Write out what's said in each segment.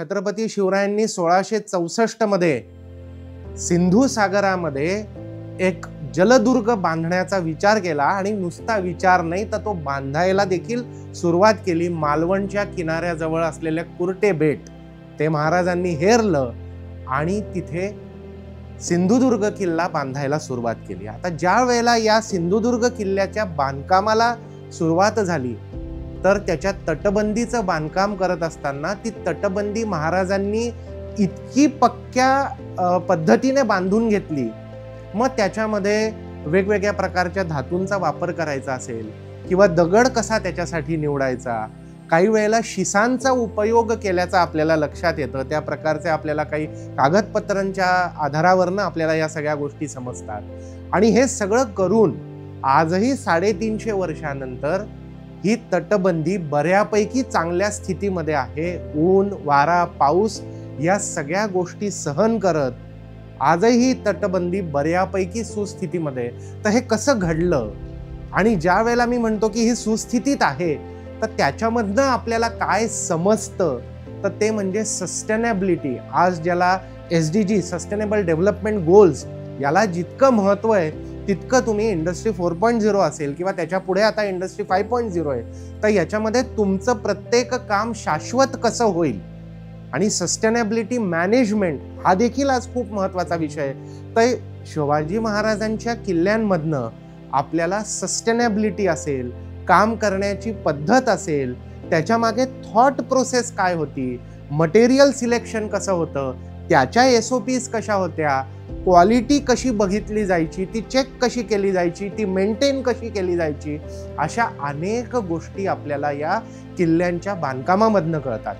छत्रपती शिवरायांनी 1664 मध्ये सिंधू सागरामध्ये एक जलदुर्ग बांधण्याचा विचार केला आणि नुसता विचार नाही तर तो बांधायला देखील सुरुवात केली। मालवणच्या किनाऱ्याजवळ असलेले कुर्टे बेट ते महाराजांनी हेरलं आणि तिथे सिंधुदुर्ग किल्ला बांधायला सुरुवात केली। आता ज्या वेळेला या सिंधुदुर्ग किल्ल्याच्या बांधकामाला सुरुवात झाली तर त्याच्या तटबंदीचं बांधकाम करत असताना ती तटबंदी महाराजांनी इतकी पक्क्या पद्धतीने बांधून घेतली। मग त्याच्यामध्ये वेगवेगळ्या प्रकारच्या धातूंचा वापर करायचा असेल किंवा दगड कसा त्याच्यासाठी निवडायचा, काही वेळेला शिसांचा उपयोग केल्याचा आपल्याला लक्षात येतं। त्या प्रकारचे आपल्याला काही कागदपत्रांच्या आधारावरनं आपल्याला या सगळ्या गोष्टी समजतात। आणि हे सगळं करून आजही 350 वर्षानंतर ही तटबंदी बऱ्यापैकी चांगल्या स्थितीमध्ये आहे। ऊन, वारा, पाऊस या सगळ्या गोष्टी सहन करत आजही ही तटबंदी बऱ्यापैकी सुस्थितीमध्ये। तर हे कसं घडलं आणि ज्या वेळेला मी म्हणतो की ही सुस्थितीत आहे तर त्याच्यामधनं आपल्याला काय समजतं तर ते म्हणजे सस्टेनेबिलिटी। आज ज्याला SDG सस्टेनेबल डेव्हलपमेंट गोल्स याला जितकं महत्त्व आहे तितकं तुम्ही इंडस्ट्री 4.0 असेल किंवा त्याच्या पुढे आता इंडस्ट्री 5.0 आहे तर याच्यामध्ये तुमचं प्रत्येक काम शाश्वत कसं होईल आणि सस्टेनेबिलिटी मॅनेजमेंट हा देखील आज खूप महत्त्वाचा विषय आहे। तर शिवाजी महाराजांच्या किल्ल्यांमधनं आपल्याला सस्टेनेबिलिटी असेल, काम करण्याची पद्धत असेल, त्याच्या मागे थॉट प्रोसेस काय होती, मटेरियल सिलेक्शन कसं होतं, त्याच्या SOPs कशा होत्या, क्वालिटी कशी बघितली जायची, ती चेक कशी केली जायची, ती मेंटेन कशी केली जायची, अशा अनेक गोष्टी आपल्याला या किल्ल्यांच्या बांधकामामधनं कळतात।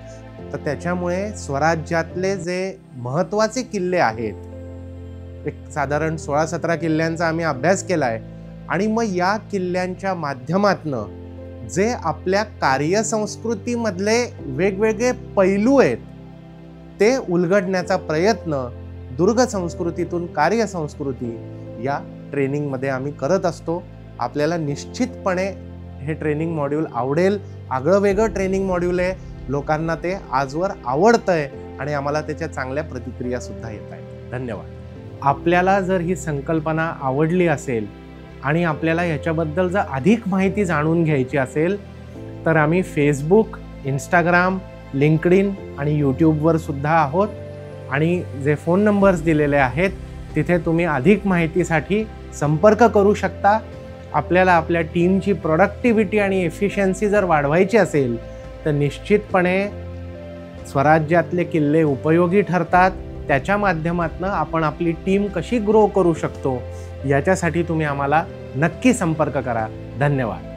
तर त्याच्यामुळे स्वराज्यातले जे महत्त्वाचे किल्ले आहेत, एक साधारण 16-17 किल्ल्यांचा आम्ही अभ्यास केलाय आणि मग या किल्ल्यांच्या माध्यमातनं जे आपल्या कार्यसंस्कृतीमधले वेगवेगळे पैलू आहेत ते उलगडण्याचा प्रयत्न दुर्ग संस्कृतीतून कार्यसंस्कृती या ट्रेनिंगमध्ये आम्ही करत असतो। आपल्याला निश्चितपणे हे ट्रेनिंग मॉड्यूल आवडेल। आगळं वेगळं ट्रेनिंग मॉड्यूल आहे, लोकांना ते आजवर आवडतंय आणि आम्हाला त्याच्या चांगल्या प्रतिक्रिया सुद्धा येत आहेत। धन्यवाद। आपल्याला जर ही संकल्पना आवडली असेल आणि आपल्याला याच्याबद्दल जर अधिक माहिती जाणून घ्यायची असेल तर आम्ही फेसबुक, इंस्टाग्राम, लिंक्डइन आणि यूट्यूबवर सुद्धा आहोत आणि जे फोन नंबर्स दिलेले आहेत तिथे तुम्ही अधिक माहितीसाठी संपर्क करू शकता। आपल्याला आपल्या टीमची प्रोडक्टिव्हिटी आणि एफिशियन्सी जर वाढवायची असेल तर निश्चितपणे स्वराज्यातले किल्ले उपयोगी ठरतात। त्याच्या माध्यमातून आपण आपली टीम कशी ग्रो करू शकतो याच्यासाठी तुम्ही आम्हाला नक्की संपर्क करा। धन्यवाद।